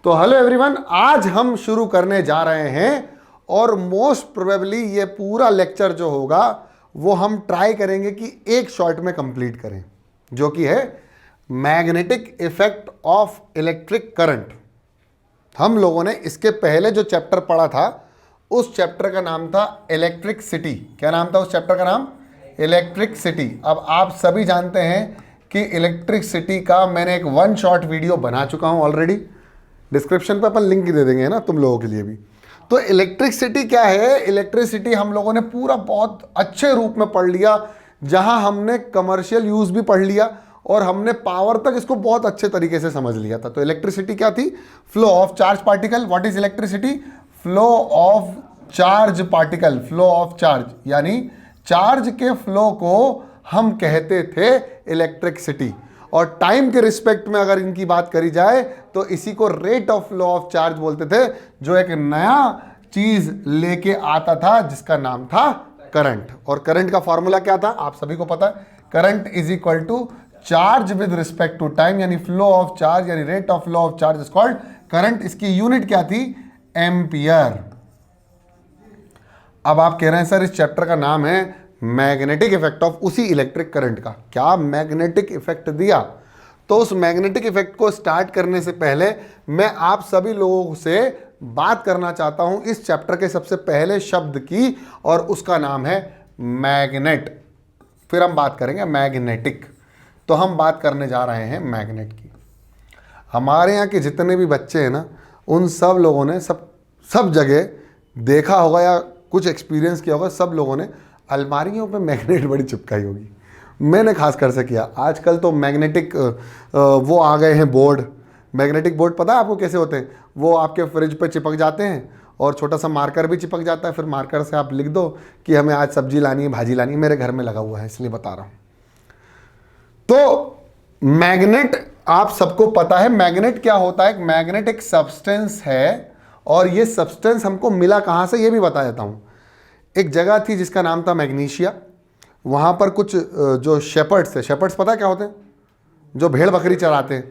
तो hello everyone, आज हम शुरू करने जा रहे हैं और मोस्ट प्रोबेबली ये पूरा लेक्चर जो होगा वो हम ट्राई करेंगे कि एक शॉर्ट में कंप्लीट करें, जो कि है magnetic effect of electric current. हम लोगों ने इसके पहले जो चैप्टर पढ़ा था उस चैप्टर का नाम था इलेक्ट्रिक सिटी। क्या नाम था उस चैप्टर का नाम? Electric city. अब आप सभी जानते हैं कि इलेक्ट्रिक सिटी का मैंने एक वन शॉट वीडियो बना चुका हूं ऑलरेडी। डिस्क्रिप्शन पे अपन लिंक दे देंगे ना तुम लोगों के लिए भी। तो इलेक्ट्रिक सिटी क्या है? इलेक्ट्रिसिटी हम लोगों ने पूरा बहुत अच्छे रूप में पढ़ लिया, जहां हमने कमर्शियल यूज भी पढ़ लिया और हमने पावर तक इसको बहुत अच्छे तरीके से समझ लिया था। तो इलेक्ट्रिसिटी क्या थी? Flow of charge particle. What is electricity? Flow of charge particle. Flow of charge यानी चार्ज के फ्लो को हम कहते थे इलेक्ट्रिक सिटी। और टाइम के रिस्पेक्ट में अगर इनकी बात करी जाए तो इसी को rate of flow of charge बोलते थे, जो एक नया चीज लेके आता था जिसका नाम था करंट। और करंट का फॉर्मूला क्या था? आप सभी को पता है, current is equal to charge with respect to time, यानी फ्लो ऑफ चार्ज यानी rate of flow of charge is called current. इसकी यूनिट क्या थी? एम्पियर। अब आप कह रहे हैं सर इस चैप्टर का नाम है मैग्नेटिक इफेक्ट ऑफ उसी इलेक्ट्रिक करंट का। क्या मैग्नेटिक इफेक्ट दिया? तो उस मैग्नेटिक इफेक्ट को स्टार्ट करने से पहले मैं आप सभी लोगों से बात करना चाहता हूं इस चैप्टर के सबसे पहले शब्द की, और उसका नाम है मैग्नेट। फिर हम बात करेंगे मैग्नेटिक। तो हम बात करने जा रहे हैं मैग्नेट की। हमारे यहाँ के जितने भी बच्चे हैं ना, उन सब लोगों ने सब जगह देखा होगा या कुछ एक्सपीरियंस किया होगा। सब लोगों ने अलमारियों पे मैग्नेट बड़ी चिपकाई होगी। मैंने खास कर से किया। आजकल तो मैग्नेटिक वो आ गए हैं बोर्ड। मैग्नेटिक बोर्ड पता है आपको कैसे होते हैं? वो आपके फ्रिज पे चिपक जाते हैं और छोटा सा मार्कर भी चिपक जाता है। फिर मार्कर से आप लिख दो कि हमें आज सब्जी लानी है, भाजी लानी है। मेरे घर में लगा हुआ है इसलिए बता रहा हूँ। तो मैग्नेट आप सबको पता है मैग्नेट क्या होता है। मैग्नेट एक सब्सटेंस है और ये सब्सटेंस हमको मिला कहाँ से ये भी बता देता हूँ। एक जगह थी जिसका नाम था मैग्नीशिया। वहाँ पर कुछ जो शेपर्ड्स थे, शेपर्ड्स पता है क्या होते हैं? जो भेड़ बकरी चराते हैं।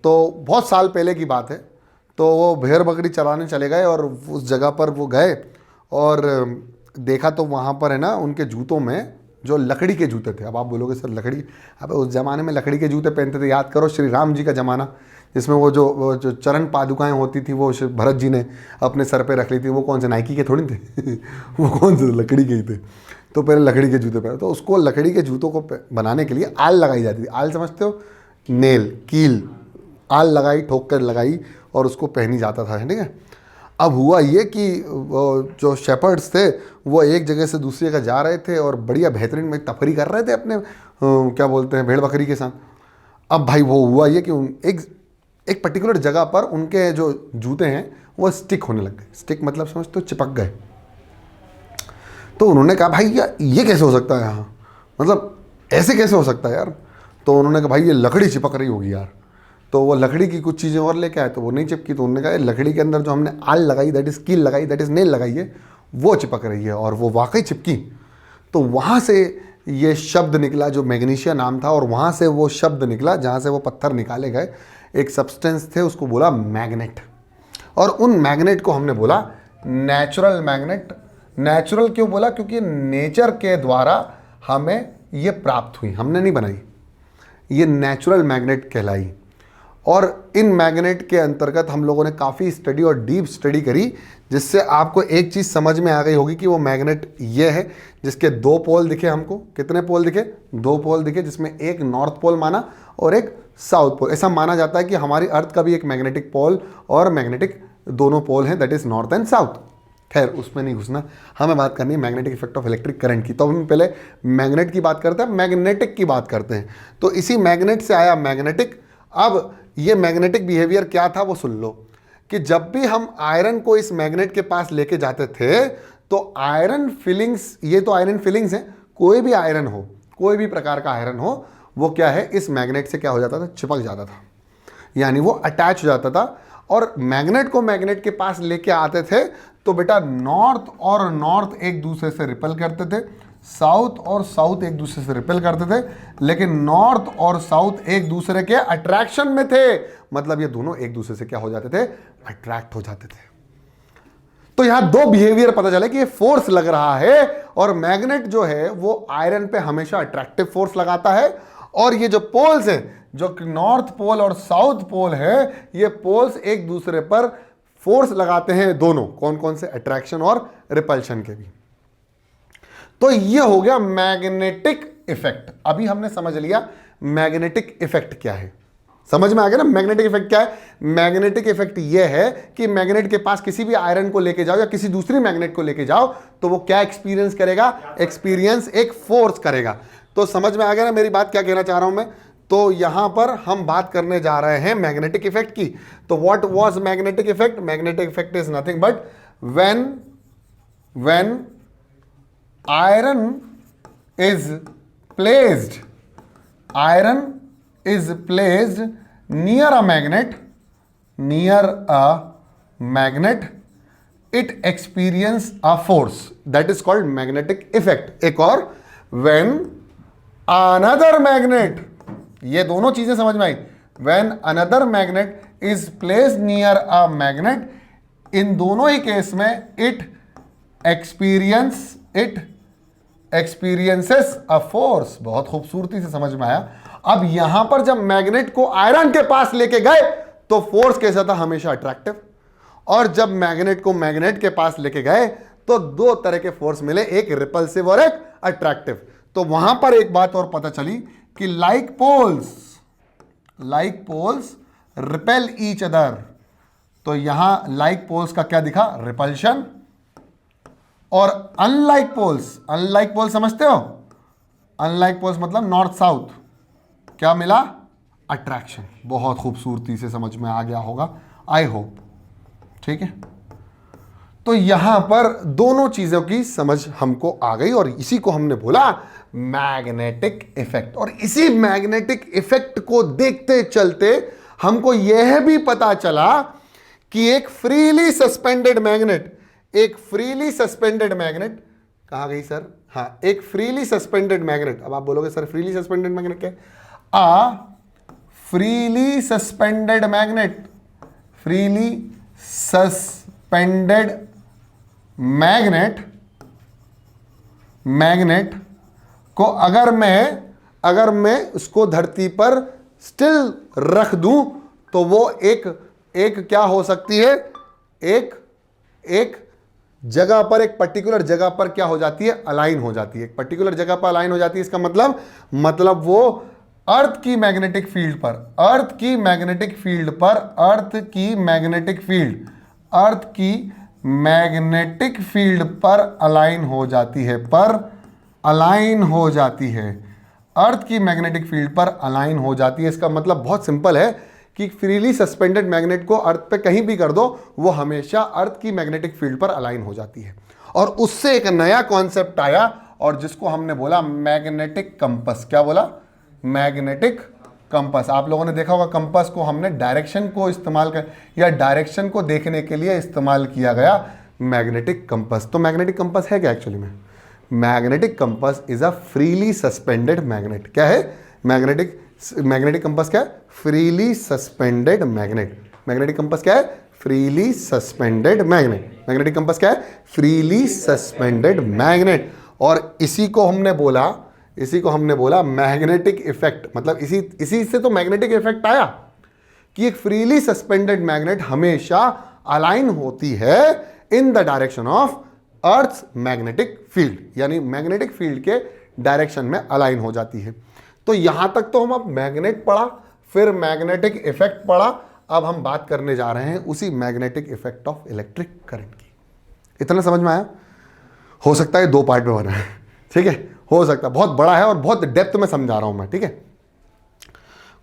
तो बहुत साल पहले की बात है। तो वो भेड़ बकरी चराने चले गए और उस जगह पर वो गए और देखा तो वहाँ पर है ना उनके जूतों में जो लकड़ी के जूते थे। अब आप बोलोगे सर लकड़ी, अब उस ज़माने में लकड़ी के जूते पहनते थे। याद करो श्री राम जी का ज़माना, जिसमें वो जो चरण पादुकाएं होती थी वो भरत जी ने अपने सर पे रख ली थी। वो कौन से नाइकी के थोड़ी थे वो कौन से लकड़ी के ही थे। तो पहले लकड़ी के जूते पहने। तो उसको लकड़ी के जूतों को बनाने के लिए आल लगाई जाती थी। आल समझते हो? नेल, कील, आल लगाई, ठोक कर लगाई और उसको पहनी जाता था, ठीक है। अब हुआ ये कि जो शेपर्ड्स थे वो एक जगह से दूसरी जगह जा रहे थे और बढ़िया बेहतरीन में तफरी कर रहे थे अपने क्या बोलते हैं भेड़ बकरी के साथ। अब भाई वो हुआ ये कि एक पर्टिकुलर जगह पर उनके जो जूते हैं वो स्टिक होने लग गए। स्टिक मतलब समझते हो? चिपक गए। तो उन्होंने कहा भाई ये कैसे हो सकता है यहाँ, मतलब ऐसे कैसे हो सकता है यार। तो उन्होंने कहा भाई ये लकड़ी चिपक रही होगी यार। तो वो लकड़ी की कुछ चीज़ें और लेके आए तो वो नहीं चिपकी। तो उन्होंने कहा लकड़ी के अंदर जो हमने आल लगाई, दैट इज़ कील लगाई, दैट इज़ नेल लगाई है, वो चिपक रही है। और वो वाकई चिपकी। तो वहाँ से ये शब्द निकला जो मैग्नीशिया नाम था, और वहाँ से वो शब्द निकला जहाँ से वो पत्थर निकाले गए। एक सब्सटेंस थे उसको बोला मैग्नेट। और उन मैग्नेट को हमने बोला नेचुरल मैग्नेट। नेचुरल क्यों बोला? क्योंकि नेचर के द्वारा हमें ये प्राप्त हुई, हमने नहीं बनाई। ये नेचुरल मैग्नेट कहलाई। और इन मैग्नेट के अंतर्गत हम लोगों ने काफ़ी स्टडी और डीप स्टडी करी, जिससे आपको एक चीज़ समझ में आ गई होगी कि वो मैग्नेट ये है जिसके दो पोल दिखे हमको। कितने पोल दिखे? दो पोल दिखे, जिसमें एक नॉर्थ पोल माना और एक साउथ पोल। ऐसा माना जाता है कि हमारी अर्थ का भी एक मैग्नेटिक पोल और मैग्नेटिक दोनों पोल हैं, that is north and south. खैर उसमें नहीं घुसना, हमें बात करनी है magnetic effect of electric current की। तो हम पहले मैग्नेट की बात करते हैं, मैग्नेटिक की बात करते हैं। तो इसी मैग्नेट से आया मैग्नेटिक। अब ये मैग्नेटिक बिहेवियर क्या था वो सुन लो, कि जब भी हम आयरन को इस मैग्नेट के पास लेके जाते थे तो आयरन फिलिंग्स, ये तो आयरन फिलिंग्स हैं, कोई भी आयरन हो, कोई भी प्रकार का आयरन हो, वो क्या है इस मैग्नेट से क्या हो जाता था? चिपक जाता था, यानी वो अटैच हो जाता था। और मैग्नेट को मैग्नेट के पास लेके आते थे तो बेटा नॉर्थ और नॉर्थ एक दूसरे से रिपल करते थे, साउथ और साउथ एक दूसरे से रिपेल करते थे, लेकिन नॉर्थ और साउथ एक दूसरे के अट्रैक्शन में थे। मतलब ये दोनों एक दूसरे से क्या हो जाते थे, अट्रैक्ट हो जाते थे। तो यहां दो बिहेवियर पता चले कि ये फोर्स लग रहा है, और मैग्नेट जो है वो आयरन पे हमेशा अट्रैक्टिव फोर्स लगाता है, और ये जो पोल्स हैं, जो नॉर्थ पोल और साउथ पोल है, ये पोल्स एक दूसरे पर फोर्स लगाते हैं, दोनों कौन कौन से, अट्रैक्शन और रिपल्शन के भी। तो ये हो गया मैग्नेटिक इफेक्ट। अभी हमने समझ लिया मैग्नेटिक इफेक्ट क्या है, समझ में आ गया ना। मैग्नेटिक इफेक्ट क्या है? मैग्नेटिक इफेक्ट ये है कि मैग्नेट के पास किसी भी आयरन को लेके जाओ या किसी दूसरी मैग्नेट को लेके जाओ, तो वो क्या एक्सपीरियंस करेगा, एक्सपीरियंस एक फोर्स करेगा। तो समझ में आ गया ना मेरी बात, क्या कहना चाह रहा हूं मैं। तो यहां पर हम बात करने जा रहे हैं मैग्नेटिक इफेक्ट की। तो what was magnetic effect? Magnetic effect is nothing but when iron is placed near a magnet, it experience a force that is called magnetic effect। एक और, when another magnet, ये दोनों चीजें समझ में आई। when another magnet is placed near a magnet, इन दोनों ही case में it experiences a force। बहुत खूबसूरती से समझ में आया। अब यहां पर जब मैग्नेट को आयरन के पास लेके गए तो फोर्स कैसा था, हमेशा अट्रैक्टिव, और जब मैग्नेट को मैग्नेट के पास लेके गए तो दो तरह के फोर्स मिले, एक रिपल्सिव और एक अट्रैक्टिव। तो वहां पर एक बात और पता चली कि like poles repel each other. तो यहां लाइक पोल्स का क्या दिखा, रिपल्शन, और अनलाइक पोल्स समझते हो, अनलाइक पोल्स मतलब नॉर्थ साउथ, क्या मिला, अट्रैक्शन। बहुत खूबसूरती से समझ में आ गया होगा, आई होप, ठीक है। तो यहां पर दोनों चीजों की समझ हमको आ गई, और इसी को हमने बोला मैग्नेटिक इफेक्ट। और इसी मैग्नेटिक इफेक्ट को देखते चलते हमको यह भी पता चला कि एक फ्रीली सस्पेंडेड मैग्नेट कहां गई सर, हाँ, एक फ्रीली सस्पेंडेड मैग्नेट। अब आप बोलोगे सर फ्रीली सस्पेंडेड मैग्नेट क्या है? फ्रीली सस्पेंडेड मैग्नेट को अगर मैं उसको धरती पर स्टिल रख दूं तो वो एक क्या हो सकती है, एक जगह पर, एक पर्टिकुलर जगह पर क्या हो जाती है, अलाइन हो जाती है। एक पर्टिकुलर जगह पर अलाइन हो जाती है, इसका मतलब वो अर्थ की मैग्नेटिक फील्ड पर अलाइन हो जाती है, अर्थ की मैग्नेटिक फील्ड पर अलाइन हो जाती है। इसका मतलब बहुत सिंपल है कि फ्रीली सस्पेंडेड मैग्नेट को अर्थ पे कहीं भी कर दो, वो हमेशा अर्थ की मैग्नेटिक फील्ड पर अलाइन हो जाती है। और उससे एक नया कॉन्सेप्ट आया, और जिसको हमने बोला मैग्नेटिक कंपस। क्या बोला? Magnetic compass. आप लोगों ने देखा होगा कंपस को हमने डायरेक्शन को इस्तेमाल कर, या डायरेक्शन को देखने के लिए इस्तेमाल किया गया मैग्नेटिक कंपस। तो मैग्नेटिक कंपस है क्या एक्चुअली में? Magnetic compass is a freely suspended magnet. क्या है मैग्नेटिक कंपस? क्या है? Freely suspended magnet. Magnetic compass क्या है? Freely suspended magnet. Magnetic compass क्या है? Freely suspended magnet. और इसी को हमने बोला मैग्नेटिक इफेक्ट। मतलब इसी से तो मैग्नेटिक इफेक्ट आया कि एक फ्रीली सस्पेंडेड मैग्नेट हमेशा अलाइन होती है in the direction of earth magnetic field, यानी मैग्नेटिक फील्ड के डायरेक्शन में अलाइन हो जाती है। तो यहां तक तो हम अब मैग्नेट पढ़ा, फिर मैग्नेटिक इफेक्ट पढ़ा। अब हम बात करने जा रहे हैं उसी magnetic effect of electric current की। इतना समझ में आया? हो सकता है 2 पार्ट में बना है, ठीक है, हो सकता है, बहुत बड़ा है और बहुत डेप्थ में समझा रहा हूं मैं, ठीक है।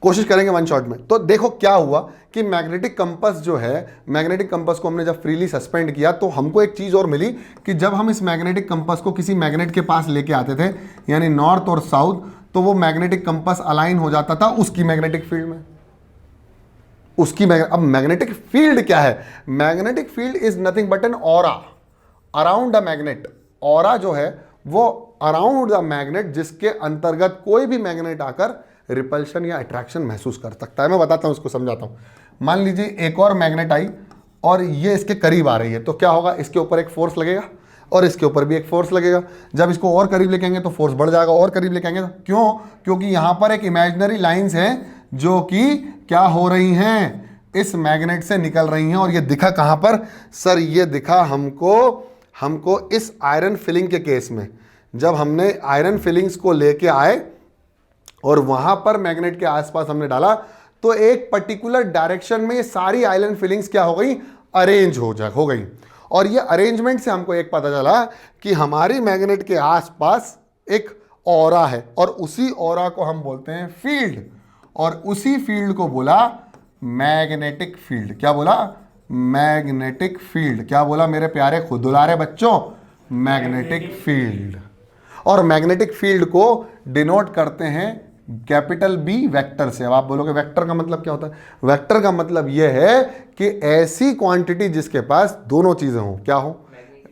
कोशिश करेंगे 1 शॉट में। तो देखो क्या हुआ कि मैग्नेटिक कंपस जो है, मैग्नेटिक कंपस को हमने जब फ्रीली सस्पेंड किया तो हमको एक चीज और मिली कि जब हम इस मैग्नेटिक कंपस को किसी मैग्नेट के पास लेके आते थे, यानी नॉर्थ और साउथ, तो वो मैग्नेटिक कंपस अलाइन हो जाता था उसकी मैग्नेटिक फील्ड में। अब मैग्नेटिक फील्ड क्या है? Magnetic field is nothing but an aura around a magnet. Aura जो है वो अराउंड द मैग्नेट, जिसके अंतर्गत कोई भी मैग्नेट आकर रिपल्शन या अट्रैक्शन महसूस कर सकता है। मैं बताता हूं, इसको समझाता हूं। मान लीजिए एक और मैग्नेट आई और ये इसके करीब आ रही है, तो क्या होगा, इसके ऊपर एक फोर्स लगेगा और इसके ऊपर भी एक फोर्स लगेगा। जब इसको और करीब लेके आएंगे तो फोर्स बढ़ जाएगा, और करीब लेके आएंगे तो क्यों, क्योंकि यहां पर एक इमेजिनरी लाइंस हैं जो कि क्या हो रही हैं, इस मैग्नेट से निकल रही हैं। और ये दिखा कहां पर सर, ये दिखा हमको इस आयरन फिलिंग के केस में, जब हमने आयरन फिलिंग्स को लेके आए और वहां पर मैग्नेट के आसपास हमने डाला, तो एक पर्टिकुलर डायरेक्शन में ये सारी आयरन फिलिंग्स क्या हो गई, अरेंज हो गई। और ये अरेंजमेंट से हमको एक पता चला कि हमारी मैग्नेट के आसपास एक ऑरा है, और उसी ऑरा को हम बोलते हैं फील्ड, और उसी फील्ड को बोला मैग्नेटिक फील्ड। क्या बोला, मैग्नेटिक फील्ड। क्या बोला मेरे प्यारे खुद दुलारे बच्चों, मैग्नेटिक फील्ड। और मैग्नेटिक फील्ड को डिनोट करते हैं कैपिटल बी वेक्टर से। अब आप बोलोगे वेक्टर का मतलब क्या होता है, वेक्टर का मतलब यह है कि ऐसी क्वांटिटी जिसके पास दोनों चीजें हो, क्या हो,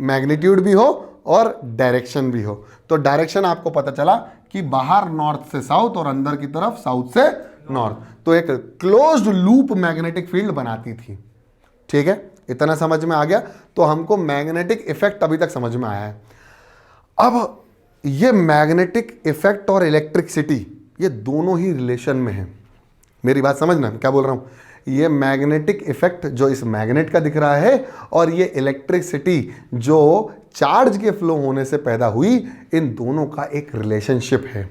मैग्नीट्यूड भी हो और डायरेक्शन भी हो। तो डायरेक्शन आपको पता चला कि बाहर नॉर्थ से साउथ और अंदर की तरफ साउथ से नॉर्थ, तो एक क्लोज्ड लूप मैग्नेटिक फील्ड बनाती थी। ठीक है, इतना समझ में आ गया। तो हमको मैग्नेटिक इफेक्ट अभी तक समझ में आया है। अब ये मैग्नेटिक इफेक्ट और इलेक्ट्रिसिटी ये दोनों ही रिलेशन में है। मेरी बात समझना, क्या बोल रहा हूं। ये मैग्नेटिक इफेक्ट जो इस मैग्नेट का दिख रहा है और ये इलेक्ट्रिसिटी जो चार्ज के फ्लो होने से पैदा हुई, इन दोनों का एक रिलेशनशिप है।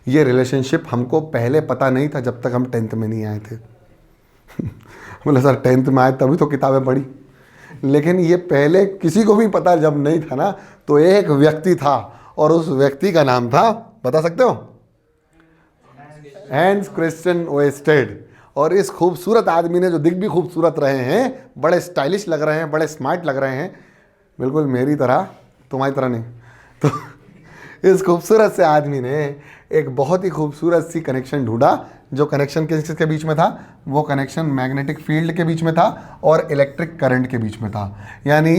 ये रिलेशनशिप हमको पहले पता नहीं था जब तक हम 10th में नहीं आए थे। बोले सर 10th में आए तभी तो किताबें पढ़ी, लेकिन ये पहले किसी को भी पता जब नहीं था ना, तो एक व्यक्ति था और उस व्यक्ति का नाम था, बता सकते हो, हैंस क्रिश्चियन ओएस्टेड। और इस खूबसूरत आदमी ने, जो दिख भी खूबसूरत रहे हैं, बड़े स्टाइलिश लग रहे हैं, बड़े स्मार्ट लग रहे हैं, बिल्कुल मेरी तरह, तुम्हारी तरह नहीं, तो इस खूबसूरत से आदमी ने एक बहुत ही खूबसूरत सी कनेक्शन ढूंढा। जो कनेक्शन किसके बीच में था, वो कनेक्शन मैग्नेटिक फील्ड के बीच में था और इलेक्ट्रिक करंट के बीच में था। यानी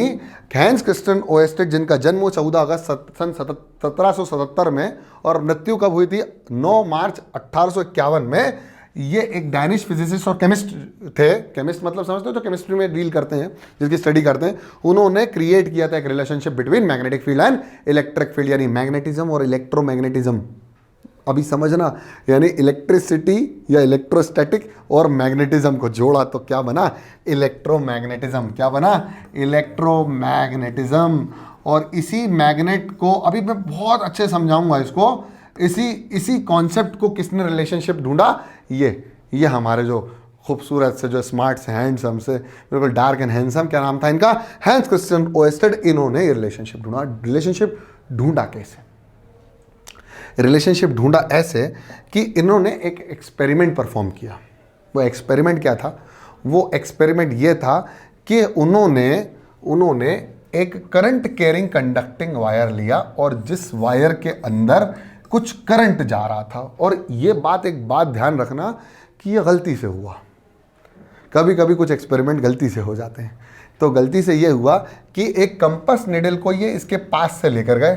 हैंस क्रिश्चियन ओएस्टेड, जिनका जन्म 14 अगस्त सन 1777 में और मृत्यु कब हुई थी, 9 मार्च 1851 में, ये एक डैनिश फिजिसिस्ट और केमिस्ट थे। केमिस्ट मतलब समझते हो, जो केमिस्ट्री में डील करते हैं, जिसकी स्टडी करते हैं। उन्होंने क्रिएट किया था एक relationship between magnetic field and electric field, यानी मैग्नेटिज्म और इलेक्ट्रोमैग्नेटिज्म। अभी समझना, यानी इलेक्ट्रिसिटी या इलेक्ट्रोस्टैटिक और मैग्नेटिज्म को जोड़ा तो क्या बना, इलेक्ट्रोमैग्नेटिज्म। क्या बना, इलेक्ट्रोमैग्नेटिज्म। और इसी मैग्नेट को अभी मैं बहुत अच्छे समझाऊंगा इसको, इसी कॉन्सेप्ट को किसने रिलेशनशिप ढूंढा, ये हमारे जो खूबसूरत से, जो स्मार्ट से, हैंडसम से, बिल्कुल डार्क एंड हैंडसम, क्या नाम था इनका, हैंस क्रिश्चियन ओएस्टेड। इन्होंने ये रिलेशनशिप ढूंढा। रिलेशनशिप ढूंढा कैसे, रिलेशनशिप ढूंढा ऐसे कि इन्होंने एक एक्सपेरिमेंट परफॉर्म किया। वो एक्सपेरिमेंट क्या था, वो एक्सपेरिमेंट ये था कि उन्होंने एक करंट कैरिंग कंडक्टिंग वायर लिया और जिस वायर के अंदर कुछ करंट जा रहा था। और ये एक बात ध्यान रखना कि ये गलती से हुआ। कभी कभी कुछ एक्सपेरिमेंट गलती से हो जाते हैं। तो गलती से ये हुआ कि एक कंपास निडल को ये इसके पास से लेकर गए।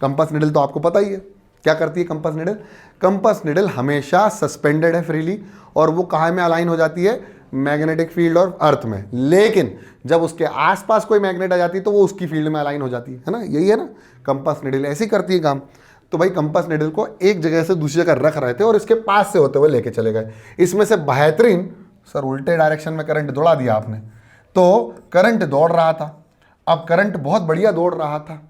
कंपास निडल तो आपको पता ही है क्या करती है कंपास निडल। कंपास निडल हमेशा सस्पेंडेड है फ्रीली, और वो कहाँ में अलाइन हो जाती है, मैग्नेटिक फील्ड और अर्थ में। लेकिन जब उसके आसपास कोई मैग्नेट आ जाती है तो वो उसकी फील्ड में अलाइन हो जाती है ना। यही है ना, कंपास निडल ऐसी करती है काम। तो भाई कंपास निडल को एक जगह से दूसरी जगह रख रहे थे और इसके पास से होते हुए लेके चले गए। इसमें से बेहतरीन, सर उल्टे डायरेक्शन में करंट दौड़ा दिया आपने, तो करंट दौड़ रहा था। अब करंट बहुत बढ़िया दौड़ रहा था।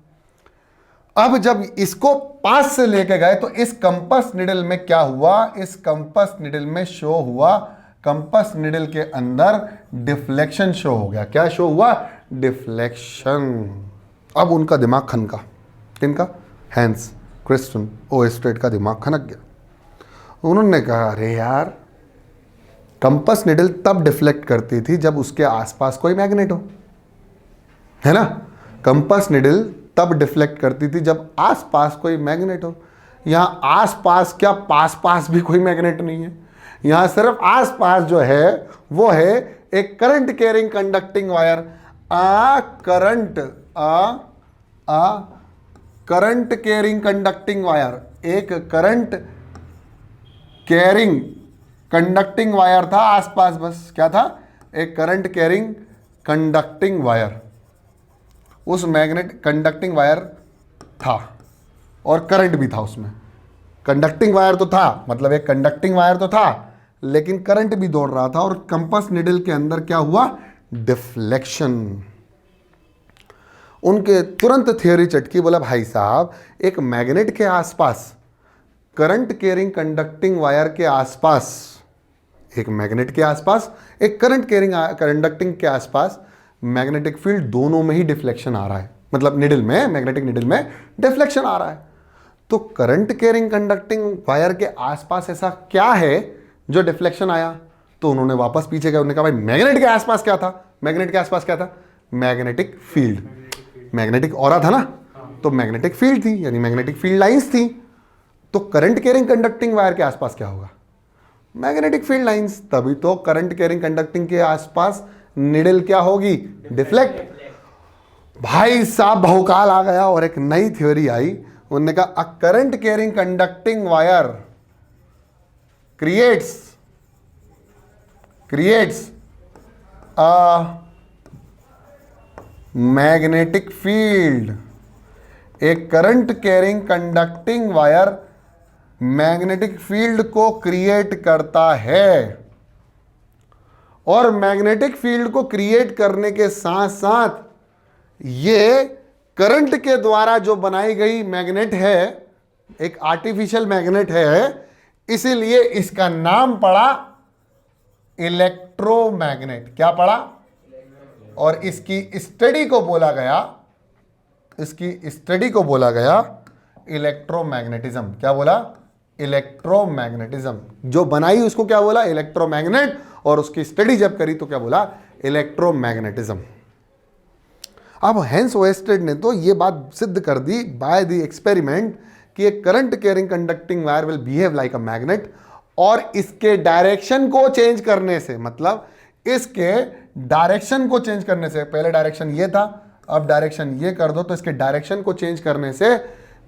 अब जब इसको पास से लेके गए तो इस कंपास निडल में क्या हुआ, इस कंपास निडल में शो हुआ, कंपास निडल के अंदर डिफ्लेक्शन शो हो गया। क्या शो हुआ, डिफ्लेक्शन। अब उनका दिमाग खनका, किनका, हैंस क्रिश्चियन ओएस्टेड का दिमाग खनक गया। उन्होंने कहा अरे यार, कंपास निडल तब डिफ्लेक्ट करती थी जब उसके आसपास कोई मैग्नेट हो, है ना। कंपास निडल तब डिफ्लेक्ट करती थी जब आसपास कोई मैग्नेट हो। यहां आसपास क्या, पास भी कोई मैग्नेट नहीं है। यहां सिर्फ आसपास जो है वो है एक current carrying conducting wire. Current current carrying conducting wire, एक करंट कैरिंग कंडक्टिंग वायर था आसपास, बस क्या था, एक करंट कैरिंग कंडक्टिंग वायर, उस मैग्नेट कंडक्टिंग वायर था और करंट भी था उसमें। कंडक्टिंग वायर तो था, मतलब एक कंडक्टिंग वायर तो था, लेकिन करंट भी दौड़ रहा था, और कंपास निडल के अंदर क्या हुआ, डिफ्लेक्शन। उनके तुरंत थ्योरी चटकी, बोला भाई साहब एक मैग्नेट के आसपास, करंट कैरिंग कंडक्टिंग वायर के आसपास, एक मैग्नेट के आसपास, एक करंट कैरिंग कंडक्टिंग के आसपास मैग्नेटिक फील्ड, दोनों में ही डिफ्लेक्शन आ रहा है, मतलब निडल में, मैग्नेटिक निडल में डिफ्लेक्शन आ रहा है। तो करंट कैरिंग कंडक्टिंग वायर के आसपास ऐसा क्या है जो डिफ्लेक्शन आया? तो उन्होंने वापस पीछे गए, उन्होंने कहा भाई मैग्नेट के आसपास क्या था, मैग्नेट के आसपास क्या था, मैग्नेटिक फील्ड, मैग्नेटिक ऑरा था ना, तो मैग्नेटिक फील्ड थी, यानी मैग्नेटिक फील्ड लाइंस थी। तो करंट कैरिंग कंडक्टिंग वायर के आसपास क्या होगा, मैग्नेटिक फील्ड लाइंस, तभी तो करंट कैरिंग कंडक्टिंग के आसपास निडल क्या होगी, डिफ्लेक्ट। भाई साहब बहुकाल आ गया और एक नई थ्योरी आई, उन्होंने कहा a current carrying conducting wire creates a magnetic field। एक current carrying conducting wire magnetic field को क्रिएट करता है, और मैग्नेटिक फील्ड को क्रिएट करने के साथ साथ ये करंट के द्वारा जो बनाई गई मैग्नेट है, एक आर्टिफिशियल मैग्नेट है, इसीलिए इसका नाम पड़ा इलेक्ट्रोमैग्नेट। क्या पड़ा? और इसकी स्टडी को बोला गया, इसकी स्टडी को बोला गया इलेक्ट्रोमैग्नेटिज्म। क्या बोला? इलेक्ट्रोमैग्नेटिज्म। जो बनाई उसको क्या बोला? इलेक्ट्रोमैग्नेट। और उसकी स्टडी जब करी तो क्या बोला? इलेक्ट्रोमैग्नेटिज्म। अब हेंस ओएस्टेड ने तो ये बात सिद्ध कर दी बाय द एक्सपेरिमेंट कि एक current carrying conducting wire will behave like a magnet, और इसके डायरेक्शन को चेंज करने से, मतलब इसके डायरेक्शन को चेंज करने से, पहले डायरेक्शन ये था, अब डायरेक्शन ये कर दो, तो इसके डायरेक्शन को चेंज करने से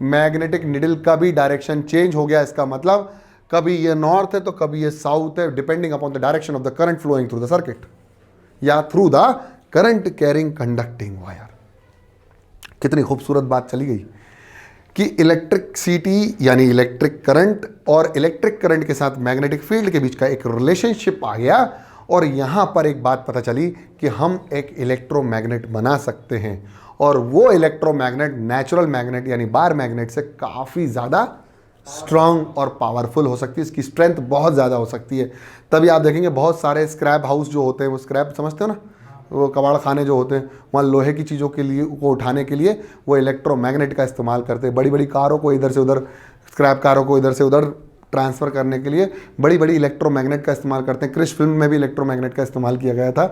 मैग्नेटिक निडल का भी डायरेक्शन चेंज हो गया। इसका मतलब कभी ये नॉर्थ है तो कभी ये साउथ है, depending upon the direction of the current flowing through the circuit या through the current carrying conducting wire. कितनी खूबसूरत बात चली गई कि इलेक्ट्रिसिटी यानी इलेक्ट्रिक करंट और इलेक्ट्रिक करंट के साथ मैग्नेटिक फील्ड के बीच का एक रिलेशनशिप आ गया। और यहाँ पर एक बात पता चली कि हम एक इलेक्ट्रोमैग्नेट बना सकते हैं, और वो इलेक्ट्रोमैग्नेट नेचुरल मैग्नेट यानी बार मैग्नेट से काफ़ी ज़्यादा स्ट्रांग और पावरफुल हो सकती है, इसकी स्ट्रेंथ बहुत ज़्यादा हो सकती है। तभी आप देखेंगे बहुत सारे स्क्रैप हाउस जो होते हैं, वो स्क्रैप समझते हो ना, वो कबाड़ खाने जो होते हैं, वहाँ लोहे की चीज़ों के लिए को उठाने के लिए वो इलेक्ट्रोमैग्नेट का इस्तेमाल करते हैं। बड़ी बड़ी कारों को इधर से उधर, स्क्रैप कारों को इधर से उधर ट्रांसफ़र करने के लिए बड़ी बड़ी इलेक्ट्रोमैग्नेट का इस्तेमाल करते हैं। क्रिश फिल्म में भी इलेक्ट्रोमैग्नेट का इस्तेमाल किया गया था,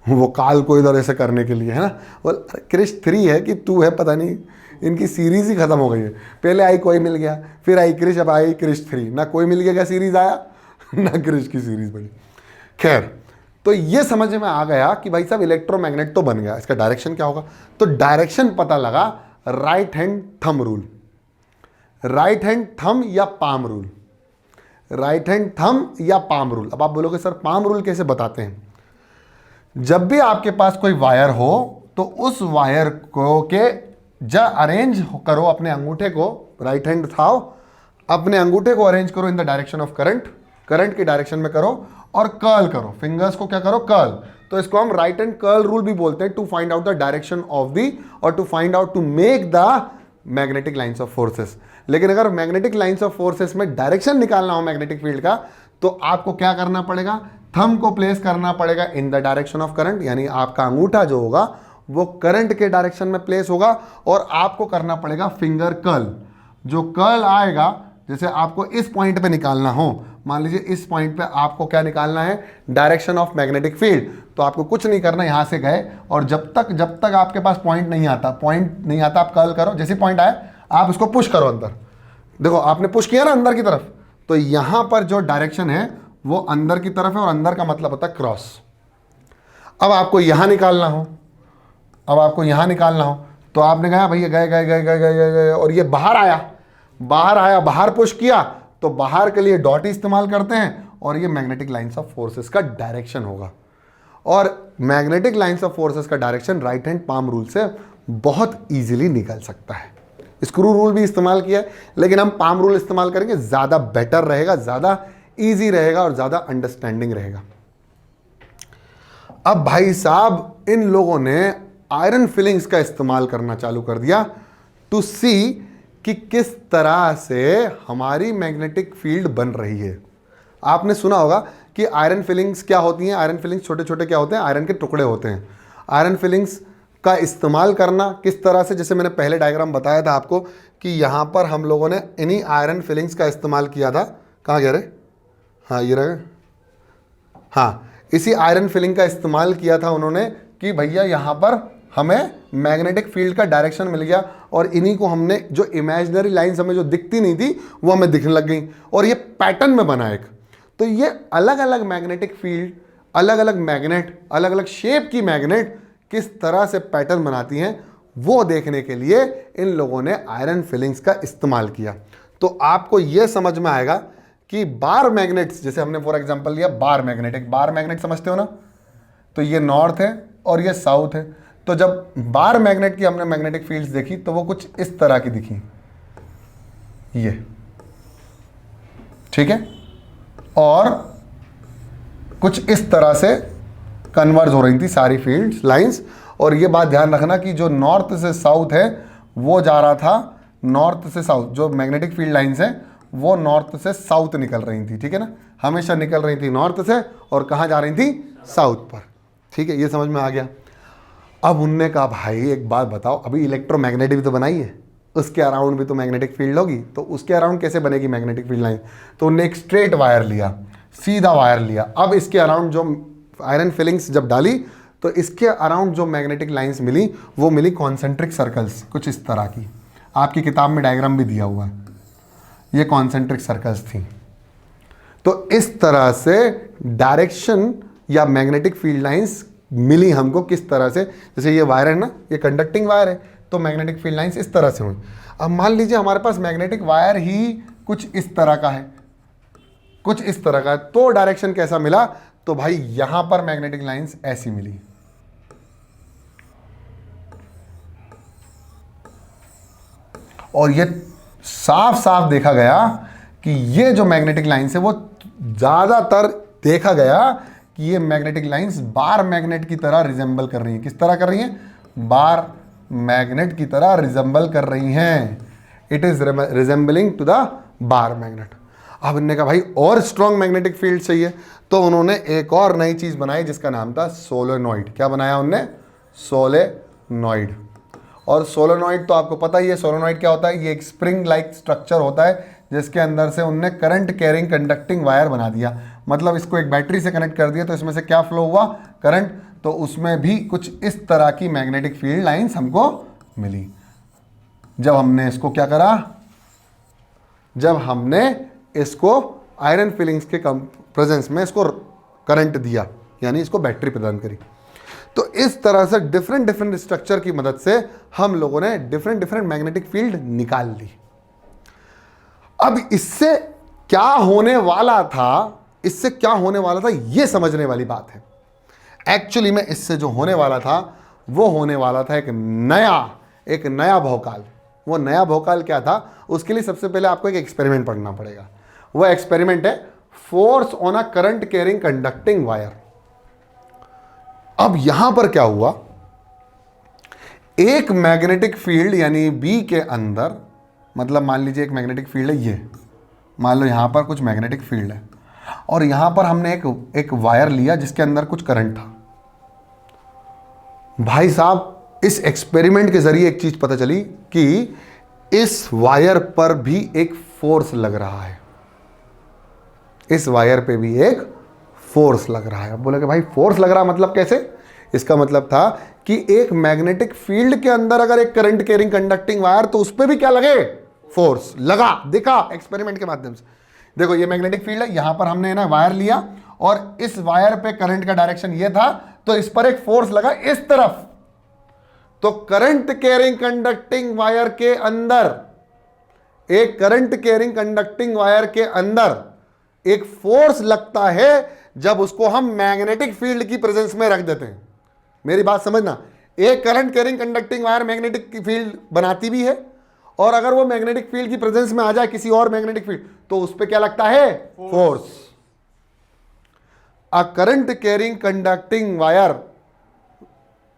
वो काल को इधर ऐसे करने के लिए, है ना। वो क्रिश 3 है कि 2 है पता नहीं, इनकी सीरीज़ ही ख़त्म हो गई है। पहले आई कोई मिल गया, फिर आई क्रिश, अब आई क्रिश 3। ना कोई मिल गया का सीरीज़ आया, ना क्रिश की सीरीज़ बनी। खैर, तो ये समझ में आ गया कि भाई साहब इलेक्ट्रोमैग्नेट तो बन गया, इसका डायरेक्शन क्या होगा? तो डायरेक्शन पता लगा, right hand thumb rule, right hand thumb या palm rule, right hand thumb या पाम रूल। अब आप बोलोगे सर पाम रूल कैसे बताते हैं? जब भी आपके पास कोई वायर हो तो उस वायर को के अरेंज करो अपने अंगूठे को, राइट हैंड उठाओ, अपने अंगूठे को अरेंज करो in the direction of current, current की डायरेक्शन में करो, और कर्ल करो, फिंगर्स को क्या करो? कर्ल। तो इसको हम राइट हैंड कर्ल रूल भी बोलते हैं, to find out the direction of the, और to find out to make the magnetic lines of forces. लेकिन अगर मैग्नेटिक लाइंस ऑफ फोर्सेस में डायरेक्शन निकालना हो मैग्नेटिक फील्ड का, तो आपको क्या करना पड़ेगा? थंब को प्लेस करना पड़ेगा in the direction of current, यानी आपका अंगूठा जो होगा वो करंट के डायरेक्शन में प्लेस होगा, और आपको करना पड़ेगा फिंगर कर्ल। जो कर्ल आएगा, जैसे आपको इस पॉइंट पे निकालना हो, मान लीजिए इस पॉइंट पे आपको क्या निकालना है? Direction of magnetic field. तो आपको कुछ नहीं करना, यहां से गए, और जब तक आपके पास पॉइंट नहीं आता आप कर्ल करो। जैसे पॉइंट आए आप उसको पुश करो अंदर। देखो आपने पुश किया ना अंदर की तरफ, तो यहां पर जो डायरेक्शन है वो अंदर की तरफ है, और अंदर का मतलब होता है क्रॉस। अब आपको यहां निकालना हो, तो आपने कहा भैया गए गए गए गए गए गए गए और ये बाहर आया, बाहर पुश किया, तो बाहर के लिए डॉट ही इस्तेमाल करते हैं और ये मैग्नेटिक लाइंस ऑफ फोर्सेस का डायरेक्शन होगा। और मैग्नेटिक लाइंस ऑफ फोर्सेस का direction right hand palm rule से बहुत इजीली निकल सकता है। स्क्रू रूल भी इस्तेमाल किया है, लेकिन हम पाम रूल इस्तेमाल करेंगे, ज़्यादा बेटर रहेगा, ज़्यादा ईजी रहेगा और ज़्यादा अंडरस्टैंडिंग रहेगा। अब भाई साहब इन लोगों ने आयरन फिलिंग्स का इस्तेमाल करना चालू कर दिया टू सी कि किस तरह से हमारी मैग्नेटिक फील्ड बन रही है। आपने सुना होगा कि आयरन फिलिंग्स क्या होती हैं। आयरन फिलिंग्स छोटे छोटे क्या होते हैं, आयरन के टुकड़े होते हैं। आयरन फिलिंग्स का इस्तेमाल करना किस तरह से, जैसे मैंने पहले डायग्राम बताया था आपको कि यहाँ पर हम लोगों ने इन्हीं आयरन फिलिंग्स का इस्तेमाल किया था। कहाँ गया रे, हाँ ये रहे, हाँ इसी आयरन फिलिंग का इस्तेमाल किया था उन्होंने कि भैया यहाँ पर हमें मैग्नेटिक फील्ड का डायरेक्शन मिल गया और इन्हीं को हमने, जो इमेजिनरी लाइंस हमें जो दिखती नहीं थी वो हमें दिखने लग गई और ये पैटर्न में बना एक। तो ये अलग अलग मैग्नेटिक फील्ड, अलग अलग मैग्नेट, अलग अलग शेप की मैग्नेट किस तरह से पैटर्न बनाती हैं वो देखने के लिए इन लोगों ने आयरन फिलिंग्स का इस्तेमाल किया। तो आपको ये समझ में आएगा कि बार मैग्नेट्स, जैसे हमने फॉर एग्जांपल लिया बार मैग्नेट, एक बार मैग्नेट समझते हो ना, तो ये नॉर्थ है और ये साउथ है। तो जब बार मैग्नेट की हमने मैग्नेटिक फील्ड्स देखी तो वो कुछ इस तरह की दिखी, ये ठीक है, और कुछ इस तरह से कन्वर्ज हो रही थी सारी फील्ड्स लाइंस। और ये बात ध्यान रखना कि जो नॉर्थ से साउथ है वो जा रहा था नॉर्थ से साउथ, जो मैग्नेटिक फील्ड लाइंस हैं वो नॉर्थ से साउथ निकल रही थी, ठीक है ना, हमेशा निकल रही थी नॉर्थ से और कहाँ जा रही थी, साउथ पर, ठीक है, ये समझ में आ गया। अब उनने कहा भाई एक बात बताओ, अभी इलेक्ट्रोमैग्नेटिक भी तो बनाई है, उसके अराउंड भी तो मैग्नेटिक फील्ड होगी, तो उसके अराउंड कैसे बनेगी मैग्नेटिक फील्ड लाइन। तो उनने एक स्ट्रेट वायर लिया, सीधा वायर लिया। अब इसके अराउंड जो आयरन फिलिंग्स जब डाली तो इसके अराउंड जो मैग्नेटिक लाइंस मिली वो मिली कॉन्सेंट्रिक सर्कल्स, कुछ इस तरह की। आपकी किताब में डायग्राम भी दिया हुआ है, ये कॉन्सेंट्रिक सर्कल्स थी। तो इस तरह से डायरेक्शन या मैग्नेटिक फील्ड लाइंस मिली हमको किस तरह से, जैसे ये वायर है ना, ये कंडक्टिंग वायर है, तो मैग्नेटिक फील्ड लाइंस इस तरह से हुई। अब मान लीजिए हमारे पास मैग्नेटिक वायर ही कुछ इस तरह का है, कुछ इस तरह का है, तो डायरेक्शन कैसा मिला, तो भाई यहां पर मैग्नेटिक लाइंस ऐसी मिली। और ये साफ साफ देखा गया कि ये जो मैग्नेटिक लाइंस है वो ज्यादातर देखा गया कि ये मैग्नेटिक लाइंस बार मैग्नेट की तरह रिजेंबल कर रही हैं। किस तरह कर रही हैं, बार मैग्नेट की तरह रिजेंबल कर रही हैं। It is resembling to the bar magnet. अब इन्होंने कहा भाई और स्ट्रॉन्ग मैग्नेटिक फील्ड चाहिए, तो उन्होंने एक और नई चीज बनाई जिसका नाम था सोलेनॉइड। क्या बनाया उन्होंने, सोलेनॉइड। और सोलेनॉइड तो आपको पता ही है, सोलेनॉइड क्या होता है, ये एक स्प्रिंग लाइक स्ट्रक्चर होता है जिसके अंदर से उनने करंट कैरिंग कंडक्टिंग वायर बना दिया। मतलब इसको एक बैटरी से कनेक्ट कर दिया तो इसमें से क्या फ्लो हुआ, करंट, तो उसमें भी कुछ इस तरह की मैग्नेटिक फील्ड लाइंस हमको मिली। जब हमने इसको क्या करा, जब हमने इसको आयरन फिलिंग्स के प्रेजेंस में इसको करंट दिया, यानी इसको बैटरी प्रदान करी। तो इस तरह से डिफरेंट डिफरेंट स्ट्रक्चर की मदद से हम लोगों ने डिफरेंट डिफरेंट मैग्नेटिक फील्ड निकाल ली। अब इससे क्या होने वाला था, इससे क्या होने वाला था यह समझने वाली बात है। एक्चुअली में इससे जो होने वाला था वो होने वाला था एक नया भौकाल। वो नया भौकाल क्या था, उसके लिए सबसे पहले आपको एक एक्सपेरिमेंट पढ़ना पड़ेगा। वो एक्सपेरिमेंट है force on a current carrying conducting wire. अब यहां पर क्या हुआ, एक मैग्नेटिक फील्ड यानी बी के अंदर, मतलब मान लीजिए एक मैग्नेटिक फील्ड है, ये मान लो यहां पर कुछ मैग्नेटिक फील्ड है और यहां पर हमने एक वायर लिया जिसके अंदर कुछ करंट था। भाई साहब इस एक्सपेरिमेंट के जरिए एक चीज पता चली कि इस वायर पर भी एक फोर्स लग रहा है, इस वायर पे भी एक फोर्स लग रहा है। अब बोले कि भाई फोर्स लग रहा मतलब कैसे, इसका मतलब था कि एक मैग्नेटिक फील्ड के अंदर अगर एक करंट कैरिंग कंडक्टिंग वायर, तो उस पर भी क्या लगे, फोर्स लगा। देखा एक्सपेरिमेंट के माध्यम से, देखो ये मैग्नेटिक फील्ड है, यहां पर हमने ना वायर लिया और इस वायर पे करंट का डायरेक्शन ये था, तो इस पर एक फोर्स लगा इस तरफ, तो करंट कैरिंग कंडक्टिंग वायर के अंदर, एक करंट कैरिंग कंडक्टिंग वायर के अंदर एक फोर्स लगता है जब उसको हम मैग्नेटिक फील्ड की प्रेजेंस में रख देते हैं। मेरी बात समझना, एक current carrying conducting wire magnetic field बनाती भी है, और अगर वो मैग्नेटिक फील्ड की प्रेजेंस में आ जाए किसी और मैग्नेटिक फील्ड, तो उस पर क्या लगता है? Force. A current carrying conducting wire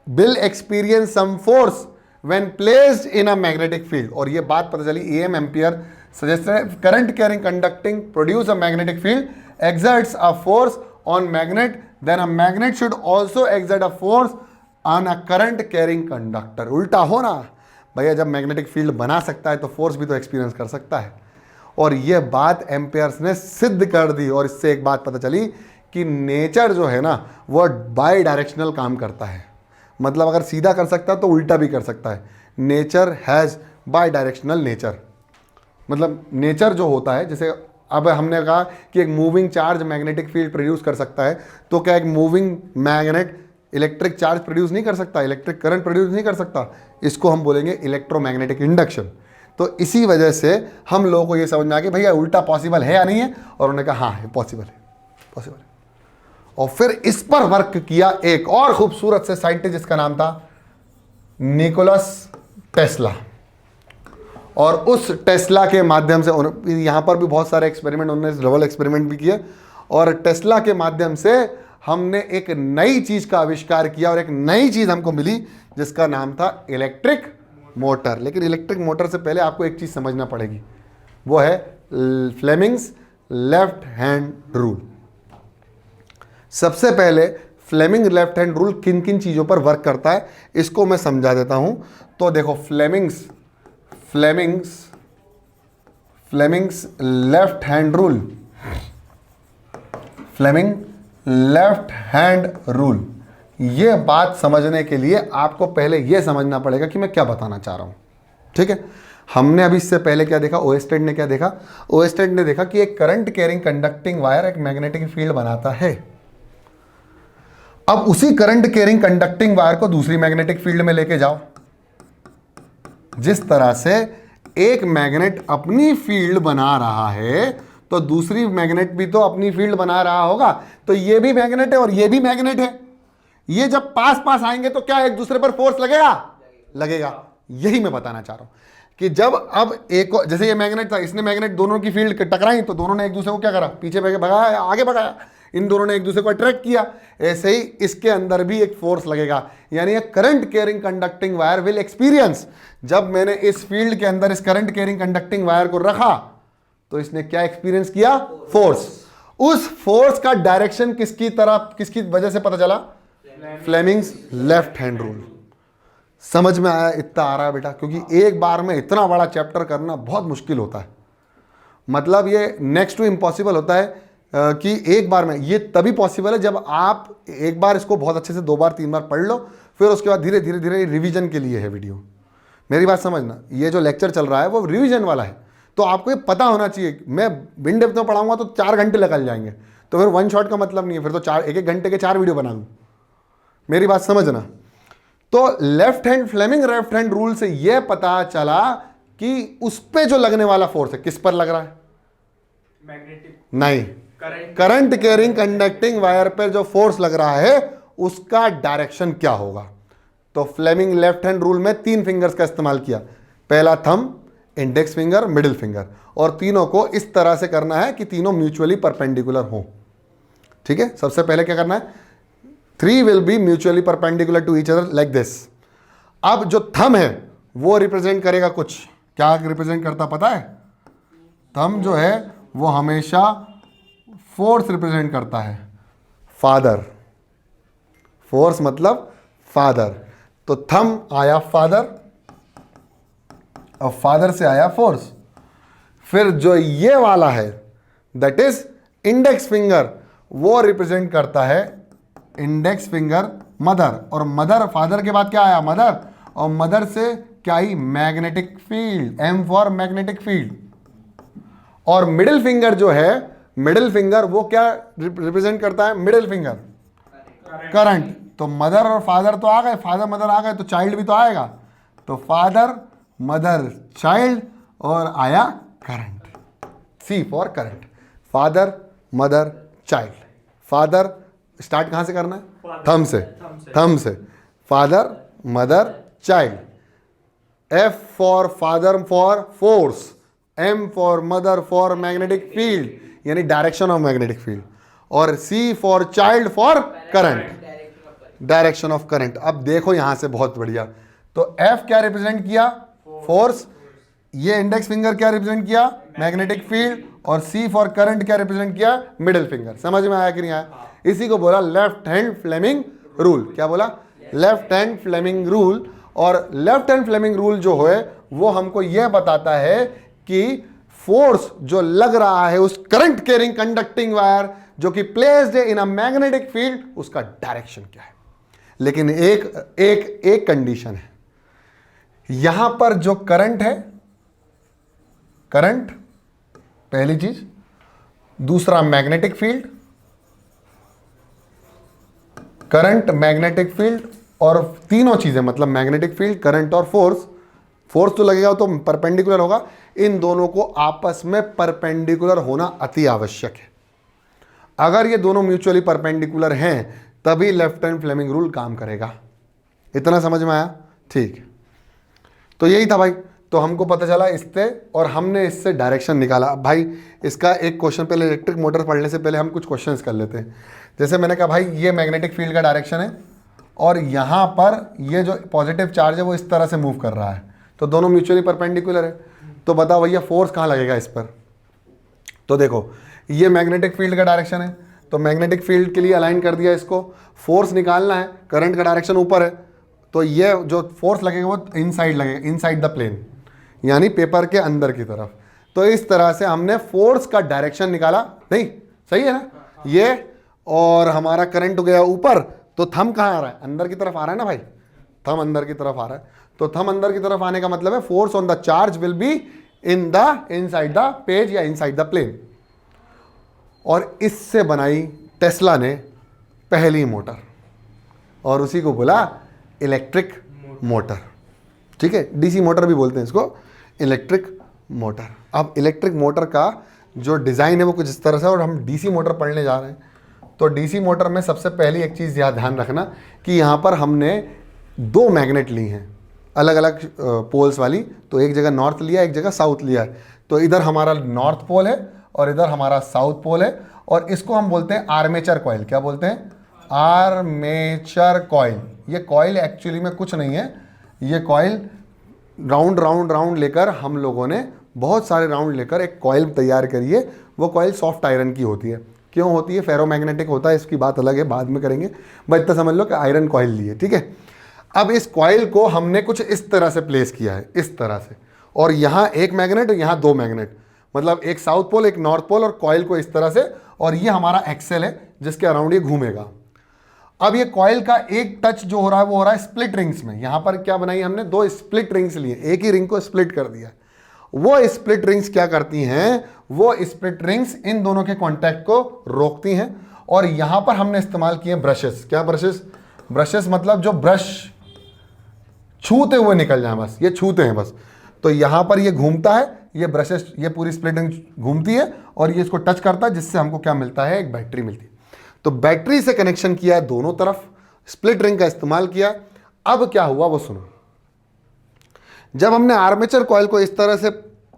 will experience some force when placed in a magnetic field। और ये बात पता चली AM एम्पियर सजेस्ट है, current carrying conducting produce a magnetic field exerts a force on magnet, then a magnet should also exert a force on a current carrying conductor। उल्टा हो ना भैया, जब मैग्नेटिक फील्ड बना सकता है तो फोर्स भी तो एक्सपीरियंस कर सकता है। और ये बात एम्पियर्स ने सिद्ध कर दी, और इससे एक बात पता चली कि नेचर जो है ना वो बाई डायरेक्शनल काम करता है। मतलब अगर सीधा कर सकता है तो उल्टा भी कर सकता है। Nature has by directional nature. मतलब नेचर जो होता है, जैसे अब हमने कहा कि एक moving charge magnetic field produce कर सकता है, तो क्या एक moving magnet electric charge produce नहीं कर सकता, इलेक्ट्रिक करंट प्रोड्यूस नहीं कर सकता? इसको हम बोलेंगे इलेक्ट्रोमैग्नेटिक इंडक्शन। तो इसी वजह से हम लोगों को ये समझ में आ गया भैया उल्टा पॉसिबल है या नहीं है, और उन्होंने कहा हाँ है, पॉसिबल है, पॉसिबल है। और फिर इस पर वर्क किया एक और खूबसूरत से साइंटिस्ट जिसका नाम था निकोलस टेस्ला। और उस टेस्ला के माध्यम से यहाँ पर भी बहुत सारे एक्सपेरिमेंट, उन्होंने डबल एक्सपेरिमेंट भी किए, और टेस्ला के माध्यम से हमने एक नई चीज़ का आविष्कार किया, और एक नई चीज़ हमको मिली जिसका नाम था इलेक्ट्रिक मोटर। लेकिन इलेक्ट्रिक मोटर से पहले आपको एक चीज़ समझना पड़ेगी, वो है फ्लेमिंग्स लेफ्ट हैंड रूल। सबसे पहले फ्लेमिंग लेफ्ट हैंड रूल किन किन चीज़ों पर वर्क करता है इसको मैं समझा देता हूं। तो देखो, Fleming's left hand rule, Fleming left hand rule, ये बात समझने के लिए आपको पहले यह समझना पड़ेगा कि मैं क्या बताना चाह रहा हूं। ठीक है, हमने अभी इससे पहले क्या देखा, ओएस्टेड ने क्या देखा? ओएस्टेड ने देखा कि एक करंट कैरिंग कंडक्टिंग वायर एक मैग्नेटिक फील्ड बनाता है। अब उसी करंट कैरिंग कंडक्टिंग वायर को दूसरी मैग्नेटिक फील्ड में लेके जाओ। जिस तरह से एक मैग्नेट अपनी फील्ड बना रहा है, तो दूसरी मैग्नेट भी तो अपनी फील्ड बना रहा होगा। तो ये भी मैग्नेट है और ये भी मैग्नेट है। ये जब पास पास आएंगे तो क्या एक दूसरे पर फोर्स लगेगा। यही मैं बताना चाह रहा हूं कि जब अब एक, जैसे ये मैग्नेट था, इसने मैग्नेट दोनों की फील्ड टकराई, तो दोनों ने एक दूसरे को क्या करा, पीछे भगाया, आगे भगाया, इन दोनों ने एक दूसरे को अट्रैक्ट किया। ऐसे ही इसके अंदर भी एक फोर्स लगेगा, यानी current carrying conducting wire will experience. जब मैंने इस फील्ड के अंदर इस करंट कैरिंग कंडक्टिंग वायर को रखा, तो इसने क्या एक्सपीरियंस किया? फोर्स। उस फोर्स का डायरेक्शन किसकी तरफ, किसकी वजह से पता चला? Fleming's left hand rule. समझ में आया? इतना आ रहा है बेटा, क्योंकि एक बार में इतना बड़ा चैप्टर करना बहुत मुश्किल होता है। मतलब ये नेक्स्ट टू इम्पॉसिबल होता है कि एक बार में, ये तभी पॉसिबल है जब आप एक बार इसको बहुत अच्छे से 2 बार 3 बार पढ़ लो, फिर उसके बाद धीरे धीरे रिवीजन के लिए है वीडियो। मेरी बात समझना, ये जो लेक्चर चल रहा है वो रिवीजन वाला है, तो आपको ये पता होना चाहिए। मैं बिन डेप्थ में पढ़ाऊंगा तो 4 घंटे निकल जाएंगे, तो फिर वन शॉट का मतलब नहीं है, फिर तो एक घंटे के 4 वीडियो बना दूँ। मेरी बात समझना। तो फ्लेमिंग लेफ्ट हैंड रूल से यह पता चला कि उस पे जो लगने वाला फोर्स है, किस पर लग रहा है? मैग्नेटिक नहीं, करंट कैरिंग कंडक्टिंग वायर पर जो फोर्स लग रहा है उसका डायरेक्शन क्या होगा। तो फ्लेमिंग लेफ्ट हैंड रूल में 3 फिंगर्स का इस्तेमाल किया, पहला thumb, index finger, middle finger, और तीनों को इस तरह से करना है कि तीनों म्यूचुअली परपेंडिकुलर हो। ठीक है, सबसे पहले क्या करना है? 3 will be mutually perpendicular to each other like this. अब जो थंब है वो रिप्रेजेंट करेगा कुछ, क्या रिप्रेजेंट करता पता है? थंब जो है वो हमेशा फोर्स रिप्रेजेंट करता है, फादर। फोर्स मतलब फादर। तो थंब आया फादर, और फादर से आया फोर्स। फिर जो ये वाला है दैट इज इंडेक्स फिंगर, वो रिप्रेजेंट करता है इंडेक्स फिंगर मदर, और मदर, फादर के बाद क्या आया? मदर, और मदर से क्या आई? Magnetic field, M for magnetic field. और मिडिल फिंगर जो है, मिडिल फिंगर वो क्या रिप्रेजेंट करता है? Middle finger current. तो मदर और फादर तो आ गए, फादर मदर आ गए तो चाइल्ड भी तो आएगा, तो फादर मदर चाइल्ड और आया current, C for current, father mother child. Father start कहाँ से करना है, थंब से, थंब से, father mother child. F for father for force, M for mother for magnetic field यानी डायरेक्शन ऑफ मैग्नेटिक फील्ड, और C for child for current, direction of current. अब देखो यहां से बहुत बढ़िया, तो F क्या रिप्रेजेंट किया, फोर्स, ये इंडेक्स फिंगर क्या रिप्रेजेंट किया, मैग्नेटिक फील्ड, और C फॉर करंट क्या रिप्रेजेंट किया, मिडिल फिंगर। समझ में आया कि नहीं आया? इसी को बोला लेफ्ट हैंड फ्लेमिंग रूल। क्या बोला, लेफ्ट हैंड फ्लेमिंग रूल। और लेफ्ट हैंड फ्लेमिंग रूल जो है वो हमको यह बताता है कि फोर्स जो लग रहा है उस करंट कैरिंग कंडक्टिंग वायर जो कि placed in a magnetic field, उसका डायरेक्शन क्या है। लेकिन एक कंडीशन है, यहां पर जो करंट है, करंट पहली चीज, दूसरा magnetic field, current magnetic field, और तीनों चीजें मतलब मैग्नेटिक फील्ड, करंट और फोर्स, फोर्स तो लगेगा तो परपेंडिकुलर होगा, इन दोनों को आपस में परपेंडिकुलर होना अति आवश्यक है। अगर ये दोनों म्यूचुअली परपेंडिकुलर हैं तभी लेफ्ट हैंड फ्लेमिंग रूल काम करेगा। इतना समझ में आया? ठीक, तो यही था भाई। तो हमको पता चला इससे, और हमने इससे डायरेक्शन निकाला। अब भाई इसका एक क्वेश्चन, पहले इलेक्ट्रिक मोटर पढ़ने से पहले हम कुछ क्वेश्चंस कर लेते हैं। जैसे मैंने कहा भाई ये मैग्नेटिक फील्ड का डायरेक्शन है और यहाँ पर ये जो पॉजिटिव चार्ज है वो इस तरह से मूव कर रहा है, तो दोनों म्यूचुअली परपेंडिकुलर है। तो बताओ भैया फोर्स कहाँ लगेगा इस पर। तो देखो ये मैग्नेटिक फील्ड का डायरेक्शन है, तो मैग्नेटिक फील्ड के लिए अलाइन कर दिया इसको। फोर्स निकालना है, करंट का डायरेक्शन ऊपर है, तो ये जो फोर्स लगेगा वो इनसाइड लगेगा, इनसाइड द प्लेन, यानी पेपर के अंदर की तरफ। तो इस तरह से हमने फोर्स का डायरेक्शन निकाला। नहीं सही है ना ये, और हमारा करंट गया ऊपर, तो थंब कहाँ आ रहा है, अंदर की तरफ आ रहा है ना भाई, थंब अंदर की तरफ आ रहा है। तो थंब अंदर की तरफ आने का मतलब है force on the charge will be in the inside the page या इनसाइड द प्लेन। और इससे बनाई टेस्ला ने पहली मोटर, और उसी को बोला इलेक्ट्रिक मोटर। ठीक है, डीसी मोटर भी बोलते हैं इसको, इलेक्ट्रिक मोटर। अब इलेक्ट्रिक मोटर का जो डिज़ाइन है वो कुछ इस तरह से, और हम डीसी मोटर पढ़ने जा रहे हैं। तो डीसी मोटर में सबसे पहली एक चीज़ यहाँ ध्यान रखना कि यहाँ पर हमने दो मैग्नेट ली हैं अलग अलग पोल्स वाली। तो एक जगह नॉर्थ लिया, एक जगह साउथ लिया है। तो इधर हमारा नॉर्थ पोल है और इधर हमारा साउथ पोल है, और इसको हम बोलते हैं आर्मेचर कॉइल। क्या बोलते हैं, आर्मेचर कॉइल। ये कॉइल एक्चुअली में कुछ नहीं है, ये कॉइल राउंड राउंड राउंड लेकर हम लोगों ने बहुत सारे राउंड लेकर एक कॉइल तैयार करी है। वो कॉइल सॉफ्ट आयरन की होती है। क्यों होती है, फेरोमैग्नेटिक होता है, इसकी बात अलग है, बाद में करेंगे, बस इतना समझ लो कि आयरन कॉइल लिए। ठीक है, अब इस कॉइल को हमने कुछ इस तरह से प्लेस किया है, इस तरह से, और यहाँ एक मैग्नेट और यहाँ दो मैग्नेट, मतलब एक साउथ पोल एक नॉर्थ पोल, और कॉइल को इस तरह से, और ये हमारा एक्सेल है जिसके अराउंड ये घूमेगा। अब ये कॉइल का एक टच जो हो रहा है वो हो रहा है स्प्लिट रिंग्स में। यहां पर क्या बनाई हमने, दो स्प्लिट रिंग्स लिए, एक ही रिंग को स्प्लिट कर दिया। वो स्प्लिट रिंग्स क्या करती हैं, वो स्प्लिट रिंग्स इन दोनों के कांटेक्ट को रोकती हैं। और यहां पर हमने इस्तेमाल किए ब्रशेस। क्या ब्रशेस, ब्रशेस मतलब जो ब्रश छूते हुए निकल जाए, बस ये छूते हैं बस। तो यहां पर ये घूमता है, ये ब्रशेस, ये पूरी स्प्लिट रिंग घूमती है और ये इसको टच करता है, जिससे हमको क्या मिलता है, एक बैटरी मिलती है। तो बैटरी से कनेक्शन किया है दोनों तरफ, स्प्लिट रिंग का इस्तेमाल किया। अब क्या हुआ वो सुनो। जब हमने आर्मेचर कॉइल को इस तरह से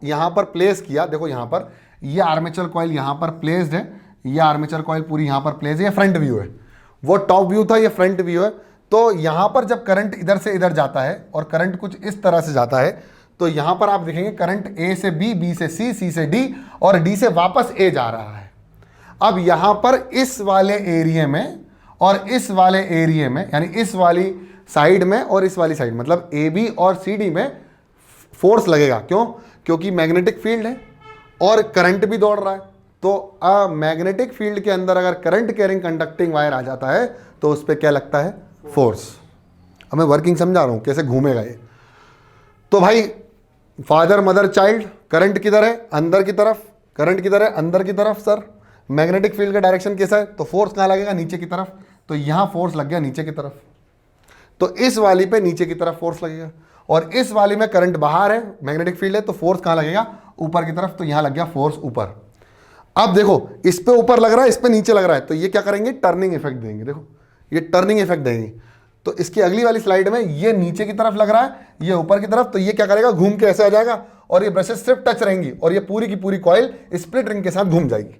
यहां पर प्लेस किया, देखो यहां पर ये आर्मेचर कॉइल यहां पर प्लेस्ड है, ये आर्मेचर कॉइल पूरी यहां पर प्लेस है, ये फ्रंट व्यू है, वो टॉप व्यू था, ये फ्रंट व्यू है। तो यहां पर जब करंट इधर से इधर जाता है और करंट कुछ इस तरह से जाता है, तो यहां पर आप देखेंगे करंट ए से बी, बी से सी, सी से डी और डी से वापस ए जा रहा है। अब यहां पर इस वाले एरिया में और इस वाले एरिया में, यानी इस वाली साइड में और इस वाली साइड, मतलब ए बी और सी डी में फोर्स लगेगा। क्यों, क्योंकि मैग्नेटिक फील्ड है और करंट भी दौड़ रहा है। तो मैग्नेटिक फील्ड के अंदर अगर करंट कैरिंग कंडक्टिंग वायर आ जाता है तो उस पर क्या लगता है, फोर्स। अब मैं वर्किंग समझा रहा हूं कैसे घूमेगा ये। तो भाई फादर मदर चाइल्ड, करंट किधर है, अंदर की तरफ, करंट किधर है, अंदर की तरफ। सर मैग्नेटिक फील्ड का डायरेक्शन कैसा है, तो फोर्स कहाँ लगेगा, नीचे की तरफ, तो यहाँ फोर्स लग गया नीचे की तरफ, तो इस वाली पे नीचे की तरफ फोर्स लगेगा, और इस वाली में करंट बाहर है, मैग्नेटिक फील्ड है, तो फोर्स कहाँ लगेगा, ऊपर की तरफ, तो यहाँ लग गया फोर्स ऊपर। अब देखो इस पे ऊपर लग रहा है, इस पे नीचे लग रहा है, तो ये क्या करेंगे, टर्निंग इफेक्ट देंगे। देखो ये टर्निंग इफेक्ट देंगे, तो इसकी अगली वाली स्लाइड में ये नीचे की तरफ लग रहा है, ये ऊपर की तरफ, तो ये क्या करेगा, घूम के ऐसे आ जाएगा, और ये ब्रशेस सिर्फ टच रहेंगी, और ये पूरी की पूरी कॉइल स्प्लिट रिंग के साथ घूम जाएगी।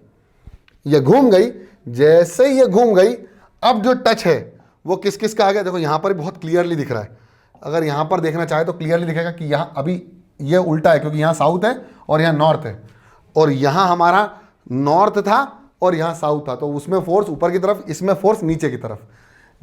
ये घूम गई, जैसे ही ये घूम गई, अब जो टच है वो किस किस का आ गया, देखो यहाँ पर बहुत क्लियरली दिख रहा है। अगर यहाँ पर देखना चाहे तो क्लियरली दिखेगा कि यहाँ अभी ये उल्टा है, क्योंकि यहाँ साउथ है और यहाँ नॉर्थ है, और यहाँ हमारा नॉर्थ था और यहाँ साउथ था, तो उसमें फोर्स ऊपर की तरफ, इसमें फोर्स नीचे की तरफ।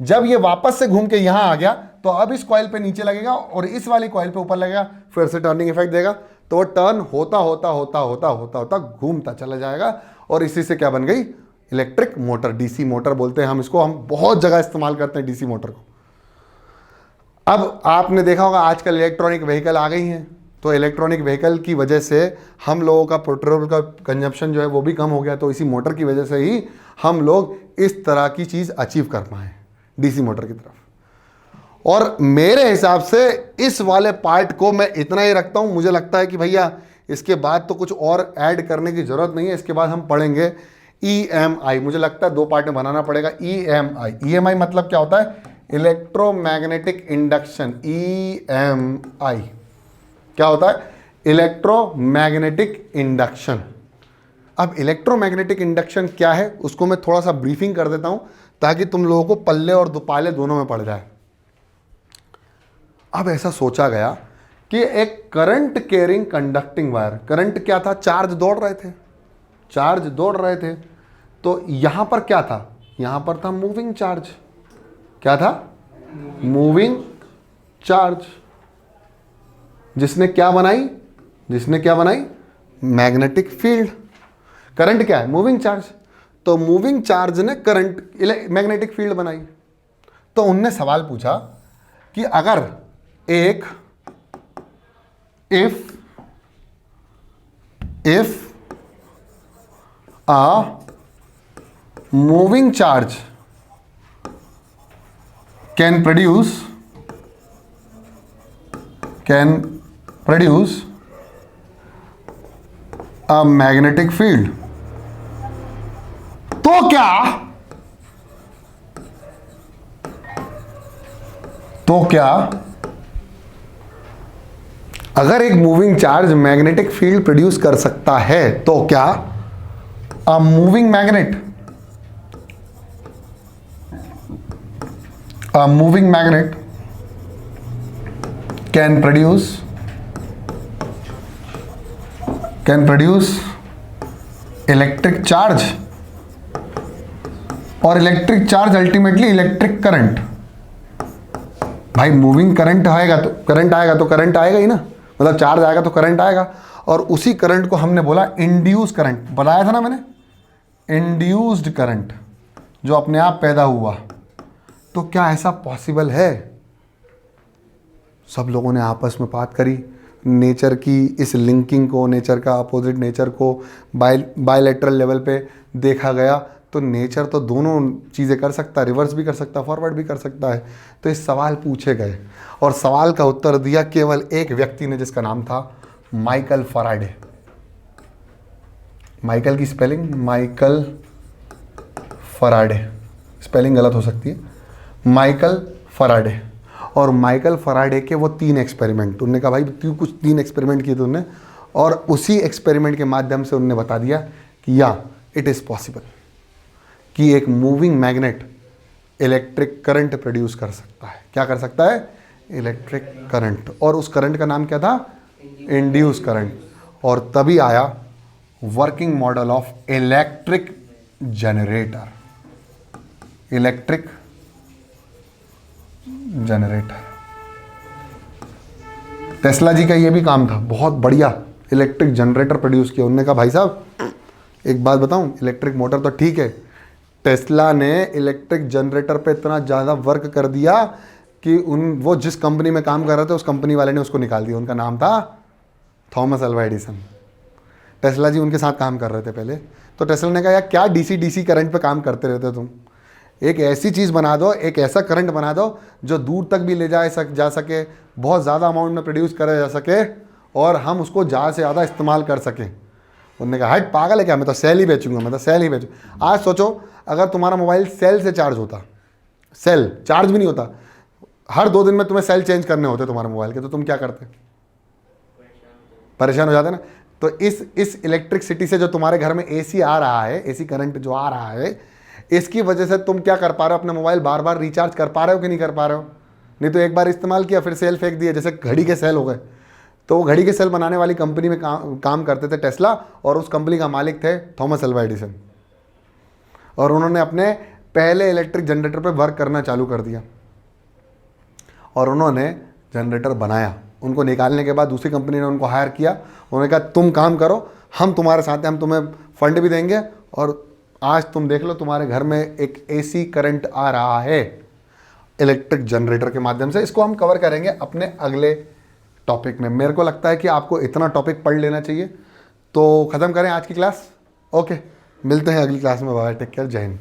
जब ये वापस से घूम के यहाँ आ गया, तो अब इस कॉइल पे नीचे लगेगा और इस वाली कॉइल पे ऊपर लगेगा, फिर से टर्निंग इफेक्ट देगा, तो वो टर्न होता होता होता होता होता होता घूमता चला जाएगा, और इसी से क्या बन गई, इलेक्ट्रिक मोटर, डीसी मोटर बोलते हैं हम इसको, हम बहुत जगह इस्तेमाल करते हैं डीसी मोटर को। अब आपने देखा होगा आजकल इलेक्ट्रॉनिक व्हीकल आ गई हैं, तो इलेक्ट्रॉनिक व्हीकल की वजह से हम लोगों का पेट्रोल का कंजप्शन जो है वो भी कम हो गया, तो इसी मोटर की वजह से ही हम लोग इस तरह की चीज़ अचीव कर पाए डीसी मोटर की तरफ। और मेरे हिसाब से इस वाले पार्ट को मैं इतना ही रखता हूँ। मुझे लगता है कि भैया इसके बाद तो कुछ और ऐड करने की ज़रूरत नहीं है। इसके बाद हम पढ़ेंगे EMI, मुझे लगता है 2 पार्ट में बनाना पड़ेगा। EMI मतलब क्या होता है, इलेक्ट्रोमैग्नेटिक इंडक्शन। EMI क्या होता है, इलेक्ट्रोमैग्नेटिक इंडक्शन। अब इलेक्ट्रोमैग्नेटिक इंडक्शन क्या है उसको मैं थोड़ा सा ब्रीफिंग कर देता हूं, ताकि तुम लोगों को पल्ले और दुपाले दोनों में पड़ जाए। अब ऐसा सोचा गया कि एक current carrying conducting wire, current क्या था, चार्ज दौड़ रहे थे, चार्ज दौड़ रहे थे, तो यहां पर क्या था, यहां पर था मूविंग चार्ज। क्या था, मूविंग चार्ज, जिसने क्या बनाई, जिसने क्या बनाई, मैग्नेटिक फील्ड। करंट क्या है, मूविंग चार्ज, तो मूविंग चार्ज ने करंट मैग्नेटिक फील्ड बनाई। तो उनने सवाल पूछा कि अगर एक if a moving charge can produce a magnetic field, तो क्या अगर एक moving charge magnetic field produce कर सकता है, तो क्या a moving magnet can produce electric charge, और electric charge ultimately electric current. भाई मूविंग करंट आएगा तो करंट आएगा ही ना, मतलब चार्ज आएगा तो करंट आएगा, और उसी करंट को हमने बोला इंड्यूस करंट, बताया था ना मैंने, इंड्यूस्ड करंट, जो अपने आप पैदा हुआ। तो क्या ऐसा पॉसिबल है? सब लोगों ने आपस में बात करी, नेचर की इस लिंकिंग को, नेचर का अपोजिट नेचर को बायलैटरल लेवल पे देखा गया, तो नेचर तो दोनों चीज़ें कर सकता है, रिवर्स भी कर सकता है, फॉरवर्ड भी कर सकता है। तो इस सवाल पूछे गए, और सवाल का उत्तर दिया केवल एक व्यक्ति ने, जिसका नाम था माइकल फैराडे। माइकल की स्पेलिंग माइकल फैराडे, स्पेलिंग गलत हो सकती है, माइकल फैराडे। और माइकल फैराडे के वो 3 एक्सपेरिमेंट, उनने कहा भाई तू कुछ 3 एक्सपेरिमेंट किए थे उनने, और उसी एक्सपेरिमेंट के माध्यम से उनने बता दिया कि या इट इज़ पॉसिबल कि एक moving magnet electric current produce कर सकता है। क्या कर सकता है, इलेक्ट्रिक करंट, और उस करंट का नाम क्या था, इंड्यूस करंट। और तभी आया working model of electric generator, electric generator. Tesla ji का ये भी काम था, बहुत बढ़िया इलेक्ट्रिक जनरेटर प्रोड्यूस किया। उन्होंने कहा भाई साहब एक बात बताऊं, इलेक्ट्रिक मोटर तो ठीक है, टेस्ला ने इलेक्ट्रिक जनरेटर पे इतना ज़्यादा वर्क कर दिया कि वो जिस कंपनी में काम कर रहे थे उस कंपनी वाले ने उसको निकाल दिया। उनका नाम था थॉमस अल्वा एडिसन। टेस्ला जी उनके साथ काम कर रहे थे पहले, तो टेस्ला ने कहा यार क्या डीसी करंट पे काम करते रहते तुम, एक ऐसी चीज़ बना दो, एक ऐसा करंट बना दो जो दूर तक भी ले जा सके, बहुत ज़्यादा अमाउंट में प्रोड्यूस करा जा सके और हम उसको ज़्यादा से ज़्यादा इस्तेमाल कर सकें। उन्होंने कहा हट पागल है क्या, मैं तो सेल ही बेचूंगा, मैं तो सेल ही बेचूँ। आज सोचो अगर तुम्हारा मोबाइल सेल से चार्ज होता, सेल चार्ज भी नहीं होता, हर 2 दिन में तुम्हें सेल चेंज करने होते तुम्हारे मोबाइल के, तो तुम क्या करते? परेशान हो जाते ना। तो इस इलेक्ट्रिसिटी से जो तुम्हारे घर में एसी आ रहा है, एसी करंट जो आ रहा है, इसकी वजह से तुम क्या कर पा रहे हो, अपने मोबाइल बार बार रिचार्ज कर पा रहे हो कि नहीं कर पा रहे हो? नहीं तो एक बार इस्तेमाल किया फिर सेल फेंक दिया। जैसे घड़ी के सेल हो गए, तो वो घड़ी के सेल बनाने वाली कंपनी में काम करते थे टेस्ला, और उस कंपनी का मालिक थे थॉमस अल्वा एडिसन, और उन्होंने अपने पहले इलेक्ट्रिक जनरेटर पे वर्क करना चालू कर दिया और उन्होंने जनरेटर बनाया। उनको निकालने के बाद दूसरी कंपनी ने उनको हायर किया, उन्होंने कहा तुम काम करो, हम तुम्हारे साथ हैं, हम तुम्हें फंड भी देंगे, और आज तुम देख लो तुम्हारे घर में एक एसी करंट आ रहा है इलेक्ट्रिक जनरेटर के माध्यम से। इसको हम कवर करेंगे अपने अगले टॉपिक में। मेरे को लगता है कि आपको इतना टॉपिक पढ़ लेना चाहिए। तो ख़त्म करें आज की क्लास। ओके, मिलते हैं अगली क्लास में। बाय, टेक केयर, जय हिंद।